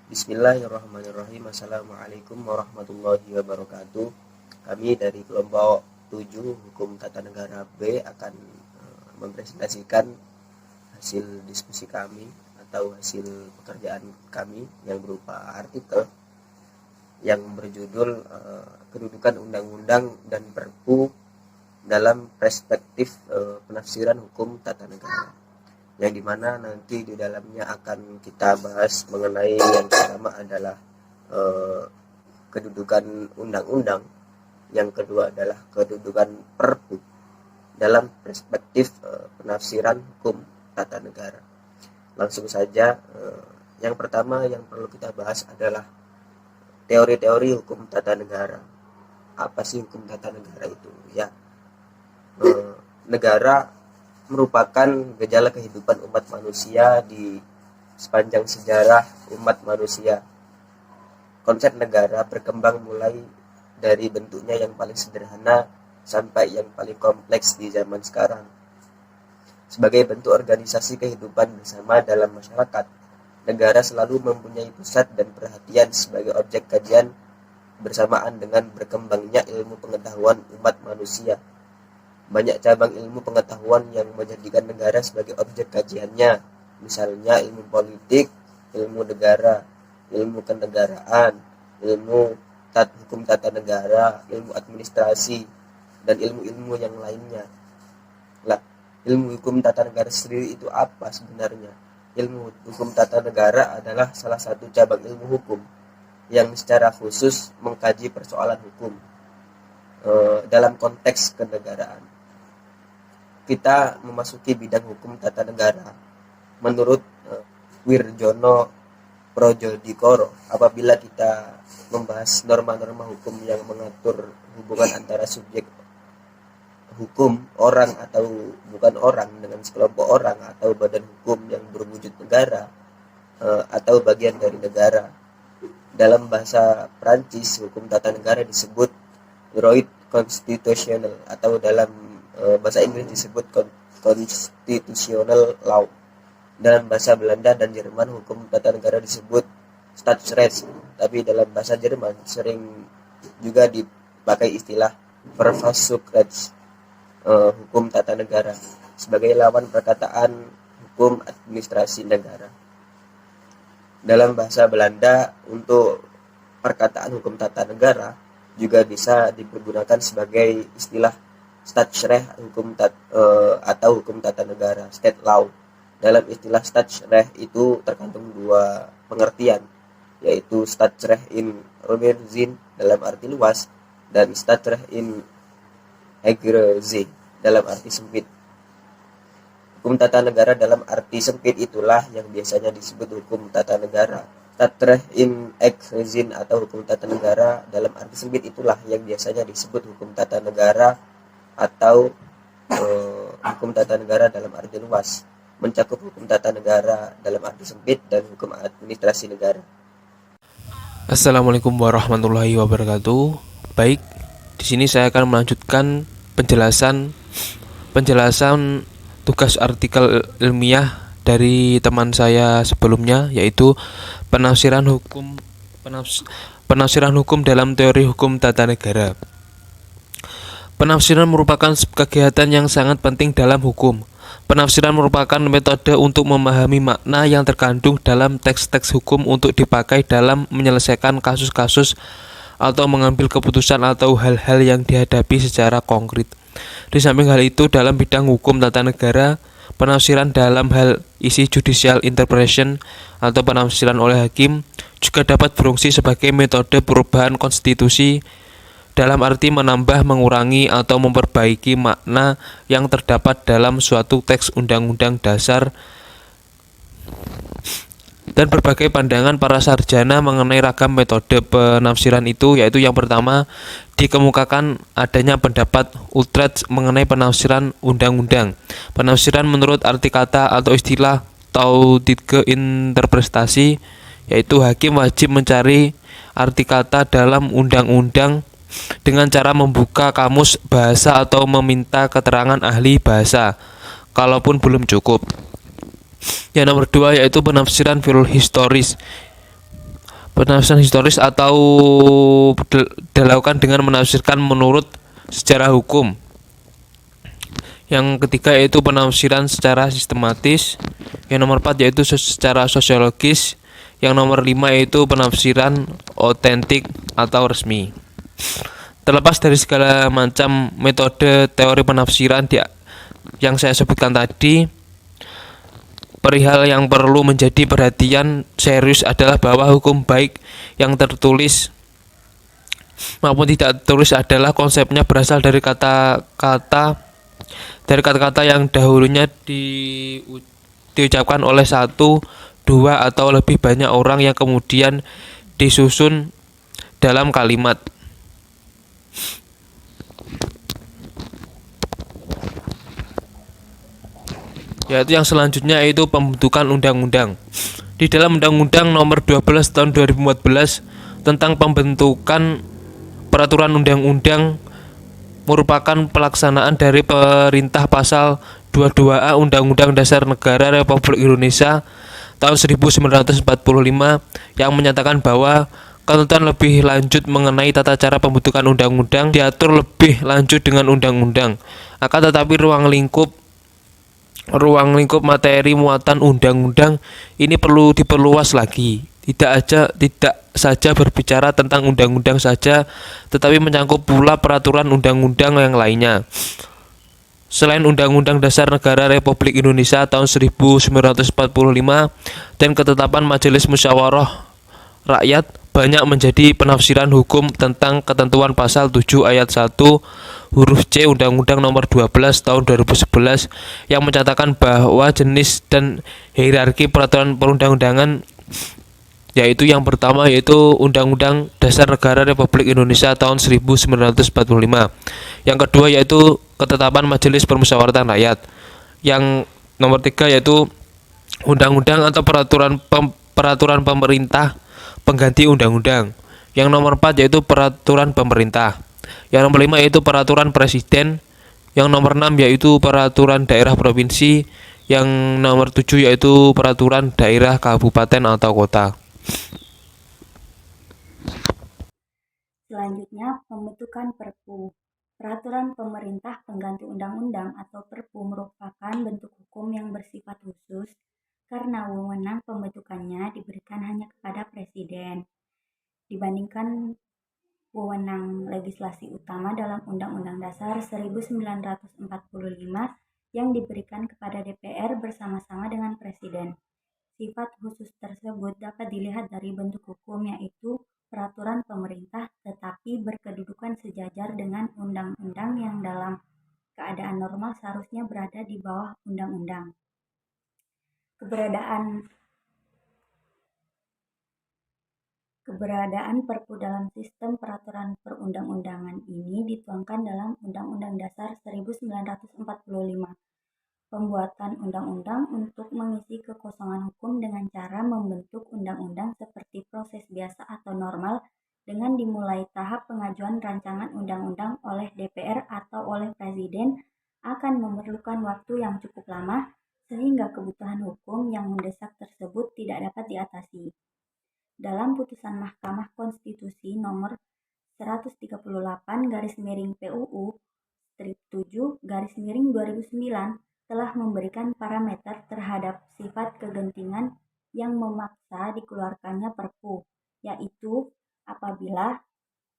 Bismillahirrahmanirrahim. Assalamualaikum warahmatullahi wabarakatuh. Kami dari kelompok 7 Hukum Tata Negara B akan mempresentasikan hasil diskusi kami atau hasil pekerjaan kami yang berupa artikel yang berjudul Kedudukan Undang-Undang dan Perpu dalam Perspektif Penafsiran Hukum Tata Negara, yang dimana nanti di dalamnya akan kita bahas mengenai yang pertama adalah kedudukan undang-undang, yang kedua adalah kedudukan perpu dalam perspektif penafsiran hukum tata negara. Langsung saja, yang pertama yang perlu kita bahas adalah teori-teori hukum tata negara. Apa sih hukum tata negara itu? Ya, negara merupakan gejala kehidupan umat manusia di sepanjang sejarah umat manusia. Konsep negara berkembang mulai dari bentuknya yang paling sederhana sampai yang paling kompleks di zaman sekarang. Sebagai bentuk organisasi kehidupan bersama dalam masyarakat, negara selalu mempunyai pusat dan perhatian sebagai objek kajian bersamaan dengan berkembangnya ilmu pengetahuan umat manusia. Banyak cabang ilmu pengetahuan yang menjadikan negara sebagai objek kajiannya, misalnya ilmu politik, ilmu negara, ilmu kenegaraan, ilmu hukum tata negara, ilmu administrasi, dan ilmu-ilmu yang lainnya. Lah, ilmu hukum tata negara sendiri itu apa sebenarnya? Ilmu hukum tata negara adalah salah satu cabang ilmu hukum yang secara khusus mengkaji persoalan hukum dalam konteks kenegaraan. Kita memasuki bidang hukum tata negara menurut Wirjono Projodikoro. Apabila kita membahas norma-norma hukum yang mengatur hubungan antara subjek hukum, orang atau bukan orang, dengan sekelompok orang atau badan hukum yang berwujud negara atau bagian dari negara. Dalam bahasa Prancis, hukum tata negara disebut droit constitutionnel, atau dalam bahasa Inggris disebut constitutional law. Dalam bahasa Belanda dan Jerman, hukum tata negara disebut Staatsrecht, tapi dalam bahasa Jerman sering juga dipakai istilah Verfassungsrecht, hukum tata negara, sebagai lawan perkataan hukum administrasi negara. Dalam bahasa Belanda, untuk perkataan hukum tata negara juga bisa dipergunakan sebagai istilah Staatsrecht, atau hukum tata negara, state law. Dalam istilah Staatsrecht itu terkandung dua pengertian, yaitu Staatsrecht in rumer Sinn dalam arti luas dan Staatsrecht in engere Sinn dalam arti sempit. Hukum tata negara dalam arti sempit itulah yang biasanya disebut hukum tata negara. Staatsrecht in engere Sinn atau hukum tata negara dalam arti sempit itulah yang biasanya disebut hukum tata negara atau hukum tata negara dalam arti luas, mencakup hukum tata negara dalam arti sempit dan hukum administrasi negara. Assalamualaikum warahmatullahi wabarakatuh. Baik, di sini saya akan melanjutkan penjelasan tugas artikel ilmiah dari teman saya sebelumnya, yaitu penafsiran hukum dalam teori hukum tata negara. Penafsiran merupakan kegiatan yang sangat penting dalam hukum. Penafsiran merupakan metode untuk memahami makna yang terkandung dalam teks-teks hukum untuk dipakai dalam menyelesaikan kasus-kasus atau mengambil keputusan atau hal-hal yang dihadapi secara konkret. Di samping hal itu, dalam bidang hukum tata negara, penafsiran dalam hal isi judicial interpretation atau penafsiran oleh hakim juga dapat berfungsi sebagai metode perubahan konstitusi, dalam arti menambah, mengurangi, atau memperbaiki makna yang terdapat dalam suatu teks undang-undang dasar. Dan berbagai pandangan para sarjana mengenai ragam metode penafsiran itu, yaitu yang pertama, dikemukakan adanya pendapat Utrecht mengenai penafsiran undang-undang. Penafsiran menurut arti kata atau istilah tautige interpretasi, yaitu hakim wajib mencari arti kata dalam undang-undang dengan cara membuka kamus bahasa atau meminta keterangan ahli bahasa, kalaupun belum cukup. Yang nomor 2 yaitu penafsiran filhistoris, Penafsiran historis atau dilakukan dengan menafsirkan menurut sejarah hukum. Yang ketiga yaitu penafsiran secara sistematis. Yang nomor 4 yaitu secara sosiologis. Yang nomor 5 yaitu penafsiran otentik atau resmi. Terlepas dari segala macam metode teori penafsiran yang saya sebutkan tadi, perihal yang perlu menjadi perhatian serius adalah bahwa hukum baik yang tertulis maupun tidak tertulis adalah konsepnya berasal dari kata-kata yang dahulunya diucapkan oleh satu, dua, atau lebih banyak orang yang kemudian disusun dalam kalimat. Yaitu yang selanjutnya yaitu pembentukan undang-undang. Di dalam Undang-Undang Nomor 12 Tahun 2014 tentang pembentukan peraturan undang-undang merupakan pelaksanaan dari perintah pasal 22A Undang-Undang Dasar Negara Republik Indonesia tahun 1945 yang menyatakan bahwa ketentuan lebih lanjut mengenai tata cara pembentukan undang-undang diatur lebih lanjut dengan undang-undang. Akan tetapi ruang lingkup materi muatan undang-undang ini perlu diperluas lagi. Tidak saja berbicara tentang undang-undang saja, tetapi menyangkut pula peraturan undang-undang yang lainnya. Selain Undang-Undang Dasar Negara Republik Indonesia tahun 1945 dan ketetapan Majelis Musyawarah Rakyat, banyak menjadi penafsiran hukum tentang ketentuan pasal 7 ayat 1 huruf C Undang-Undang Nomor 12 Tahun 2011 yang mencatatkan bahwa jenis dan hierarki peraturan perundang-undangan, yaitu yang pertama yaitu Undang-Undang Dasar Negara Republik Indonesia tahun 1945. Yang kedua yaitu ketetapan Majelis Permusyawaratan Rakyat. Yang nomor 3 yaitu Undang-Undang atau peraturan pemerintah pengganti undang-undang. Yang nomor 4 yaitu peraturan pemerintah. Yang nomor 5 yaitu peraturan presiden. Yang nomor 6 yaitu peraturan daerah provinsi. Yang nomor 7 yaitu peraturan daerah kabupaten atau kota. Selanjutnya, pembentukan Perpu. Peraturan pemerintah pengganti undang-undang atau Perpu merupakan bentuk hukum yang bersifat khusus karena wewenang pembentukannya diberikan hanya kepada Presiden dibandingkan wewenang legislasi utama dalam Undang-Undang Dasar 1945 yang diberikan kepada DPR bersama-sama dengan Presiden. Sifat khusus tersebut dapat dilihat dari bentuk hukum, yaitu peraturan pemerintah tetapi berkedudukan sejajar dengan undang-undang yang dalam keadaan normal seharusnya berada di bawah undang-undang. Keberadaan Perpu dalam sistem peraturan perundang-undangan ini dituangkan dalam Undang-Undang Dasar 1945. Pembuatan undang-undang untuk mengisi kekosongan hukum dengan cara membentuk undang-undang seperti proses biasa atau normal dengan dimulai tahap pengajuan rancangan undang-undang oleh DPR atau oleh Presiden akan memerlukan waktu yang cukup lama sehingga kebutuhan hukum yang mendesak tersebut tidak dapat diatasi. Dalam putusan Mahkamah Konstitusi nomor 138/PUU strip 7/2009 telah memberikan parameter terhadap sifat kegentingan yang memaksa dikeluarkannya Perpu, yaitu apabila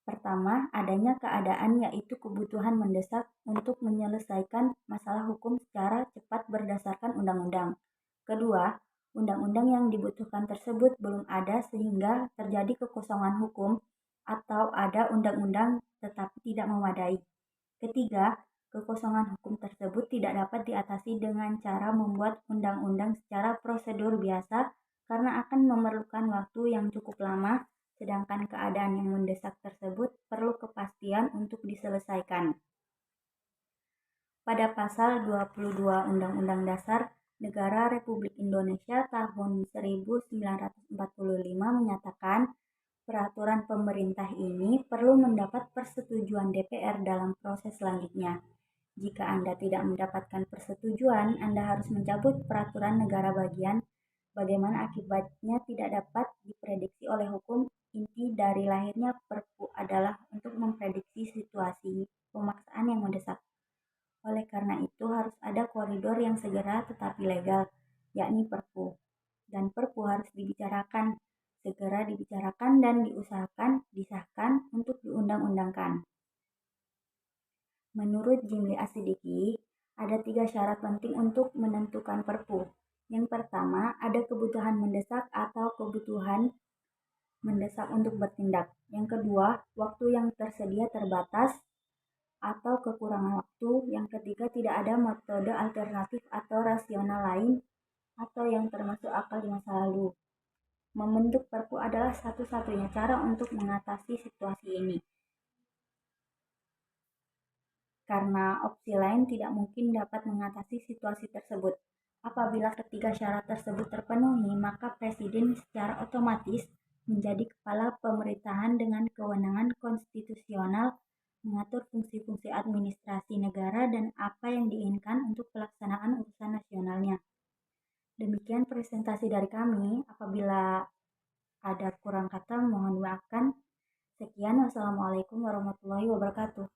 pertama, adanya keadaan yaitu kebutuhan mendesak untuk menyelesaikan masalah hukum secara cepat berdasarkan undang-undang. Kedua, undang-undang yang dibutuhkan tersebut belum ada sehingga terjadi kekosongan hukum atau ada undang-undang tetapi tidak memadai. Ketiga, kekosongan hukum tersebut tidak dapat diatasi dengan cara membuat undang-undang secara prosedur biasa karena akan memerlukan waktu yang cukup lama, sedangkan keadaan yang mendesak tersebut perlu kepastian untuk diselesaikan. Pada pasal 22 Undang-Undang Dasar Negara Republik Indonesia tahun 1945 menyatakan peraturan pemerintah ini perlu mendapat persetujuan DPR dalam proses selanjutnya. Jika Anda tidak mendapatkan persetujuan, Anda harus mencabut peraturan negara bagian bagaimana akibatnya tidak dapat diprediksi oleh hukum. Inti dari lahirnya Perpu adalah untuk memprediksi situasi pemaksaan yang mendesak. Oleh karena itu harus ada koridor yang segera tetapi legal, yakni Perpu. Dan Perpu harus segera dibicarakan dan diusahakan disahkan untuk diundang-undangkan. Menurut Jimli Asidiki, ada 3 syarat penting untuk menentukan Perpu. Yang pertama, ada kebutuhan mendesak atau kebutuhan mendesak untuk bertindak. Yang kedua, waktu yang tersedia terbatas atau kekurangan waktu. Yang ketiga, tidak ada metode alternatif atau rasional lain atau yang termasuk akal di masa lalu. Membentuk Perpu adalah satu-satunya cara untuk mengatasi situasi ini. Karena opsi lain tidak mungkin dapat mengatasi situasi tersebut. Apabila ketiga syarat tersebut terpenuhi, maka Presiden secara otomatis menjadi kepala pemerintahan dengan kewenangan konstitusional mengatur fungsi-fungsi administrasi negara dan apa yang diinginkan untuk pelaksanaan urusan nasionalnya. Demikian presentasi dari kami. Apabila ada kurang kata, mohon dimaafkan. Sekian, wassalamualaikum warahmatullahi wabarakatuh.